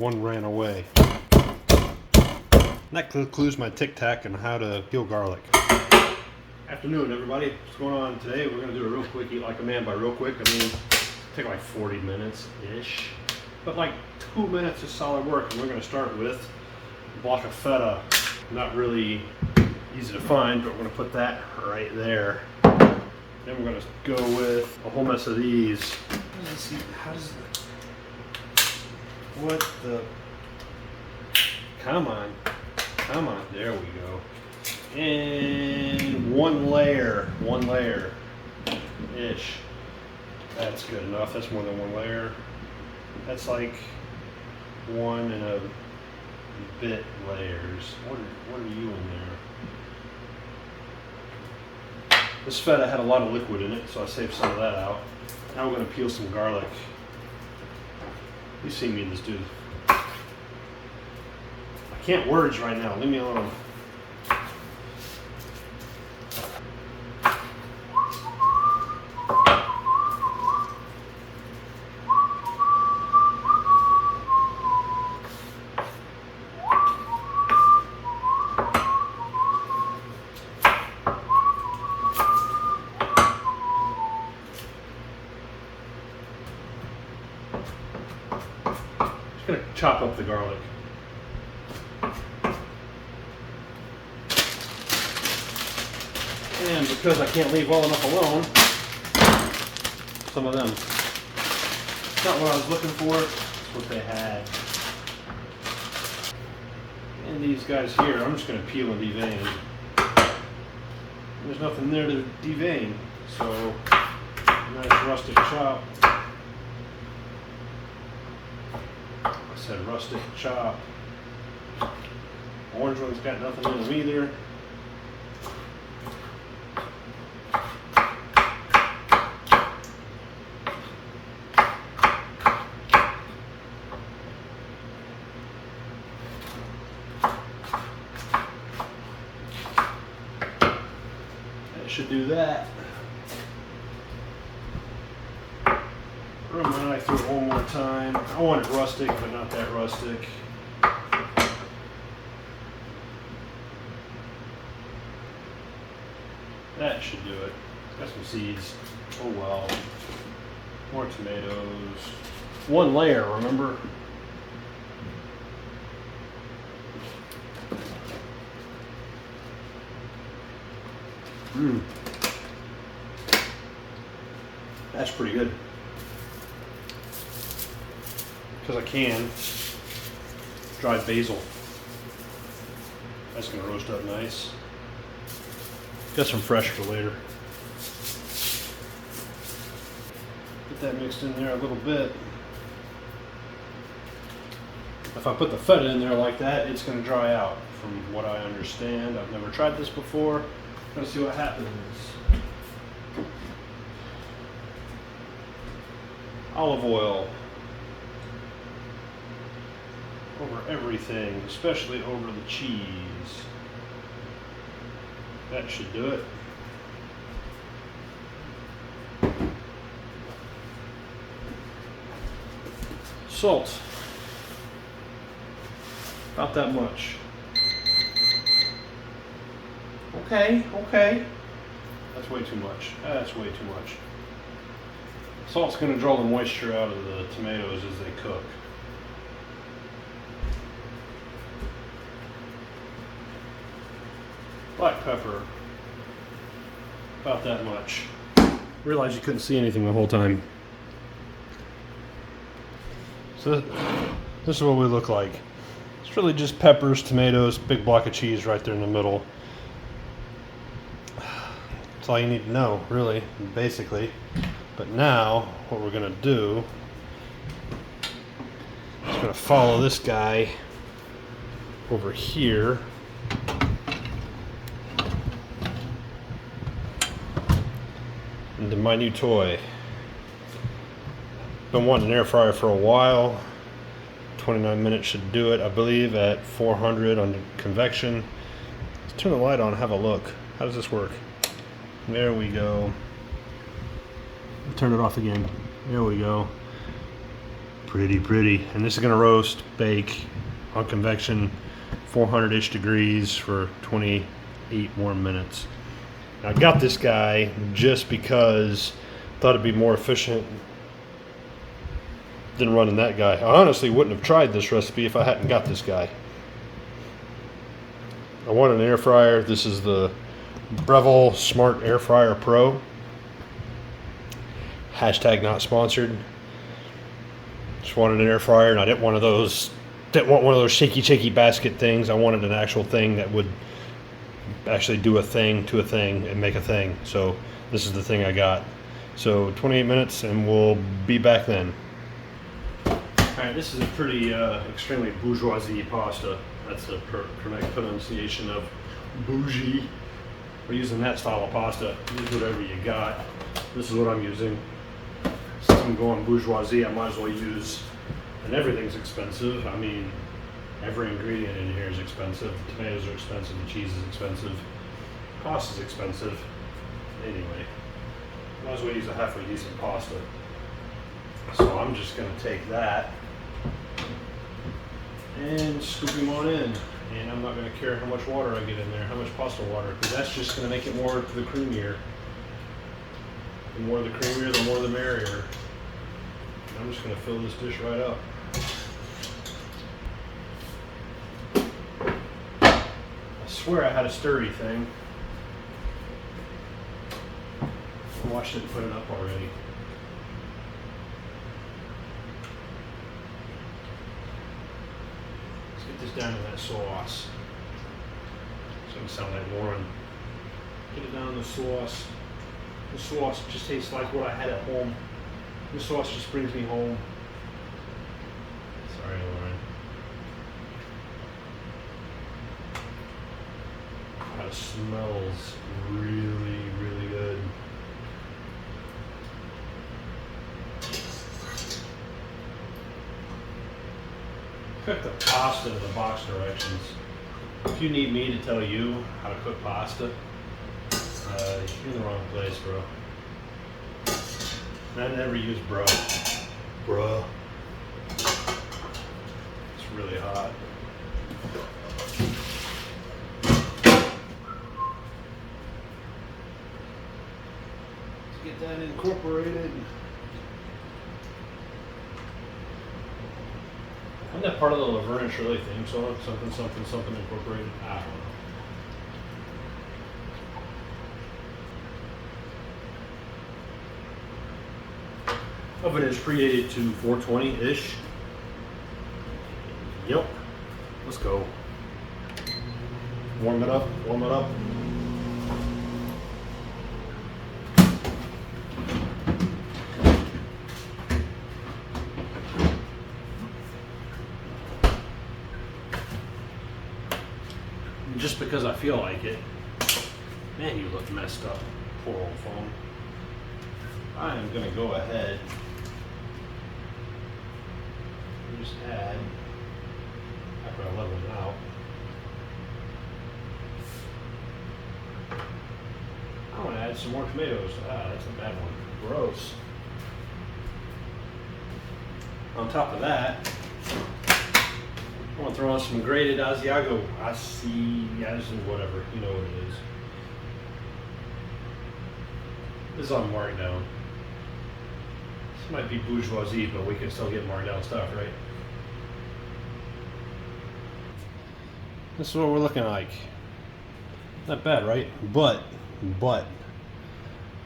one ran away. And that concludes my tic-tac on how to peel garlic. Afternoon, everybody. What's going on today? We're going to do a real quick eat like a man. By real quick, I mean take like 40 minutes-ish. But like 2 minutes is solid work. And we're going to start with a block of feta. Not really easy to find, but we're going to put that right there. Then we're going to go with a whole mess of these. Let's see, how does it... What the... Come on. Come on. There we go. And one layer-ish. That's good enough. That's more than one layer. That's like 1 and a bit layers. What are you in there? This feta had a lot of liquid in it, so I saved some of that out. Now we're going to peel some garlic. You see me, this dude. I can't words right now. Leave me alone. Just gonna chop up the garlic. And because I can't leave well enough alone, some of them. It's not what I was looking for, it's what they had. And these guys here, I'm just gonna peel and devein. There's nothing there to devein, so nice rustic chop. I said rustic chop. Orange one's got nothing in them either. That should do that. Run my knife through it one more time. I want it rustic, but not that rustic. That should do it. Got some seeds. Oh well. More tomatoes. One layer, remember? That's pretty good. Because I can. Dried basil. That's going to roast up nice. Got some fresh for later. Get that mixed in there a little bit. If I put the feta in there like that, it's going to dry out from what I understand. I've never tried this before. Let's see what happens. Olive oil over everything, especially over the cheese. That should do it. Salt. About that much. Okay. That's way too much. That's way too much. Salt's going to draw the moisture out of the tomatoes as they cook. Black pepper. About that much. Realized you couldn't see anything the whole time. So this is what we look like. It's really just peppers, tomatoes, big block of cheese right there in the middle. That's all you need to know, really, basically. But now, what we're going to do is going to follow this guy over here. Into my new toy. Been wanting an air fryer for a while. 29 minutes should do it, I believe, at 400 on convection. Let's turn the light on and have a look. How does this work? There we go. Turn it off again. There we go. Pretty. And this is gonna roast, bake on convection, 400-ish degrees for 28 more minutes. Now, I got this guy just because I thought it'd be more efficient than running that guy. I honestly wouldn't have tried this recipe if I hadn't got this guy. I want an air fryer. This is the Breville Smart Air Fryer Pro. Hashtag not sponsored. Just wanted an air fryer, and I didn't want one of those shaky basket things. I wanted an actual thing that would actually do a thing to a thing and make a thing. So this is the thing I got. So 28 minutes, and we'll be back then. All right, this is a pretty extremely bourgeoisie pasta. That's the correct pronunciation of bougie. We're using that style of pasta. Use whatever you got. This is what I'm using. Since I'm going bourgeoisie, I might as well use, and everything's expensive. I mean, every ingredient in here is expensive. The tomatoes are expensive, the cheese is expensive, pasta's expensive. Anyway, might as well use a halfway decent pasta. So I'm just gonna take that and scoop him on in. And I'm not gonna care how much water I get in there, how much pasta water, because that's just gonna make it more the creamier. The more the creamier, the more the merrier. And I'm just gonna fill this dish right up. I swear I had a sturdy thing. I washed it and put it up already. Let's get this down in that sauce. It's gonna sound like Warren. Get it down in the sauce. The sauce just tastes like what I had at home. The sauce just brings me home. Sorry, Lauren. God, it smells really good. Cook the pasta in the box directions. If you need me to tell you how to cook pasta, you're in the wrong place, bro. I never use bro. Bruh. It's really hot. Let's get that incorporated. Isn't that part of the Laverne and Shirley theme song? Something incorporated? I don't know. Oven is preheated to 420-ish. Yep. Let's go. Warm it up. Just because I feel like it. Man, you look messed up. Poor old phone. I am going to go ahead and just add, after I level it out, I want to add some more tomatoes. That's a bad one. Gross. On top of that, I want to throw on some grated Asiago, whatever, you know what it is. This is on markdown. This might be bourgeoisie, but we can still get markdown stuff, right? This is what we're looking like. Not bad, right? But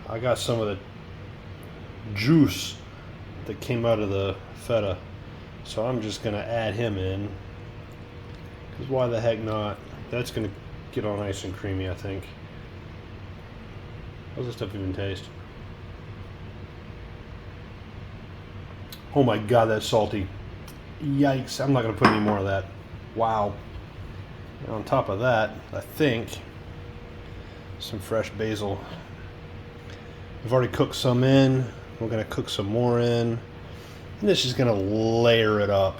I got some of the juice that came out of the feta, so I'm just gonna add him in. Because why the heck not? That's gonna get all nice and creamy, I think. How's this stuff even taste? Oh my god, that's salty. Yikes, I'm not gonna put any more of that. Wow. And on top of that, I think some fresh basil. We've already cooked some in. We're gonna cook some more in. And this is gonna layer it up.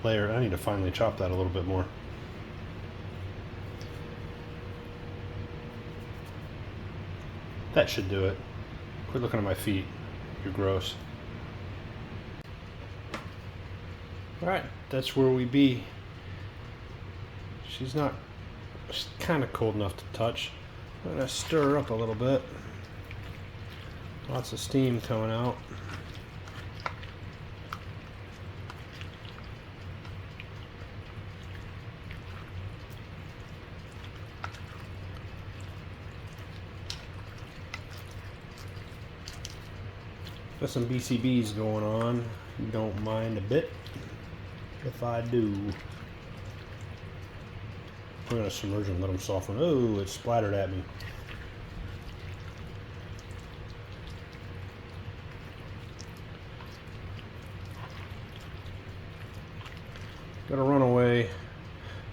I need to finally chop that a little bit more. That should do it. Quit looking at my feet. You're gross. Alright, that's where we be. She's kind of cold enough to touch. I'm going to stir her up a little bit. Lots of steam coming out. Got some BCBs going on. Don't mind a bit if I do. I'm going to submerge them, let them soften. Oh, it splattered at me. Gonna run away.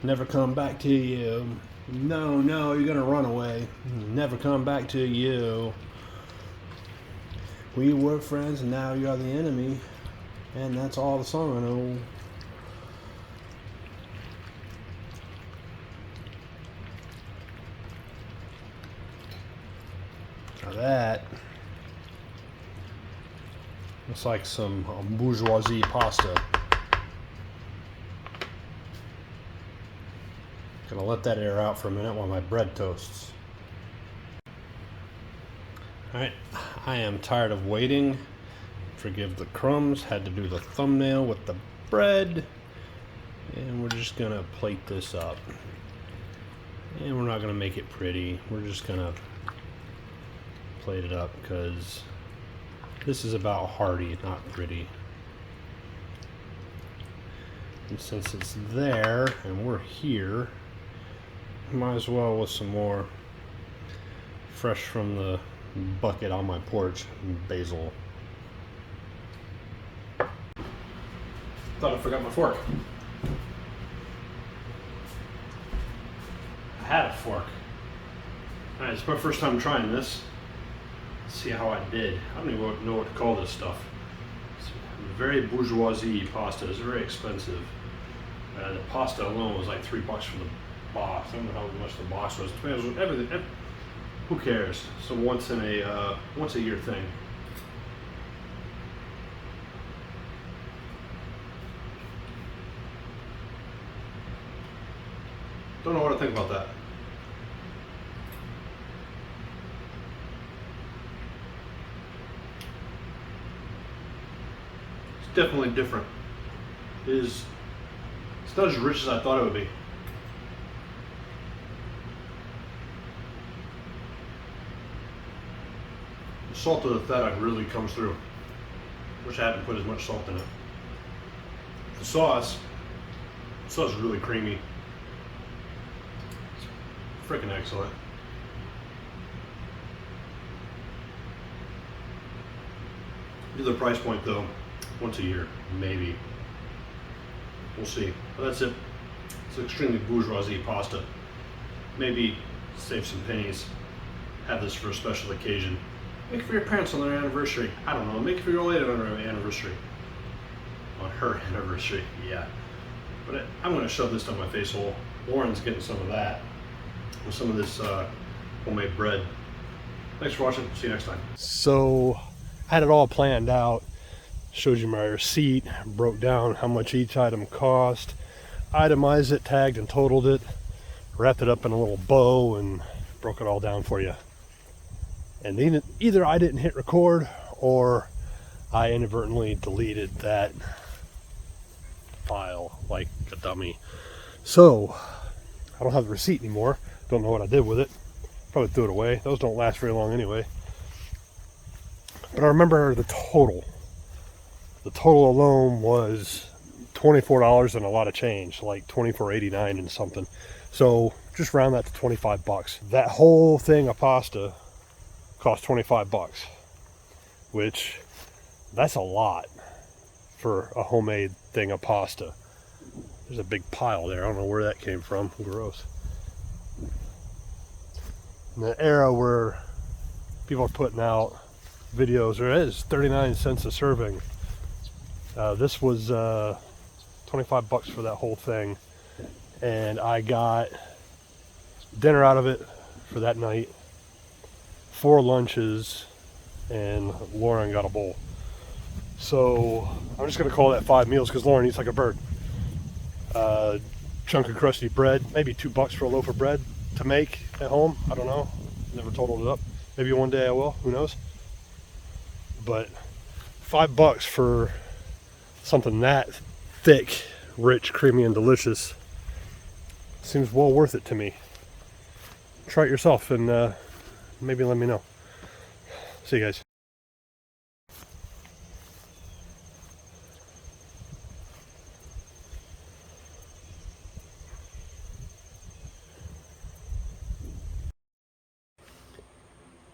Never come back to you. No, no, you're gonna run away. Never come back to you. We were friends and now you're the enemy. And that's all the song I know. Now that looks like some bourgeoisie pasta. Gonna let that air out for a minute while my bread toasts. Alright, I am tired of waiting. Forgive the crumbs, had to do the thumbnail with the bread. And we're just gonna plate this up. And we're not gonna make it pretty. We're just gonna plate it up because this is about hearty, not pretty. And since it's there and we're here, might as well with some more fresh from the bucket on my porch basil. Thought I forgot my fork. I had a fork. Alright, it's my first time trying this. Let's see how I did. I don't even know what to call this stuff. It's very bourgeoisie pasta. It's very expensive. The pasta alone was like $3 for the box. I don't know how much the box was. Everything. Who cares? So once a year thing. Don't know what to think about that. It's definitely different. It's not as rich as I thought it would be. The salt of the feta really comes through. Wish I hadn't put as much salt in it. The sauce is really creamy. It's freaking excellent. The price point though, once a year, maybe. We'll see. But that's it. It's extremely bourgeoisie pasta. Maybe save some pennies. Have this for a special occasion. Make it for your parents on their anniversary. I don't know. Make it for your lady on her anniversary. On her anniversary, yeah. But I'm going to shove this down my face hole. Lauren's getting some of that with some of this homemade bread. Thanks for watching. See you next time. So I had it all planned out. Showed you my receipt. Broke down how much each item cost. Itemized it, tagged and totaled it. Wrapped it up in a little bow and broke it all down for you. And either I didn't hit record or I inadvertently deleted that file like a dummy. So I don't have the receipt anymore. Don't know what I did with it. Probably threw it away. Those don't last very long anyway. But I remember the total. The total alone was $24 and a lot of change, like $24.89 and something. So just round that to 25 bucks. That whole thing of pasta cost 25 bucks, which that's a lot for a homemade thing of pasta. There's a big pile there. I don't know where that came from. Gross. In the era where people are putting out videos, there is 39 cents a serving. This was 25 bucks for that whole thing, and I got dinner out of it for that night, 4 lunches, and Lauren got a bowl. So I'm just gonna call that 5 meals because Lauren eats like a bird. Chunk of crusty bread, maybe $2 for a loaf of bread to make at home. I don't know. Never totaled it up. Maybe one day I will. Who knows? But $5 for something that thick, rich, creamy, and delicious seems well worth it to me. Try it yourself and maybe let me know. See you guys.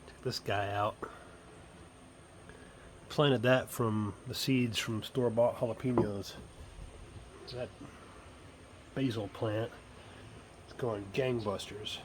Check this guy out. Planted that from the seeds from store-bought jalapenos. That basil plant is going gangbusters.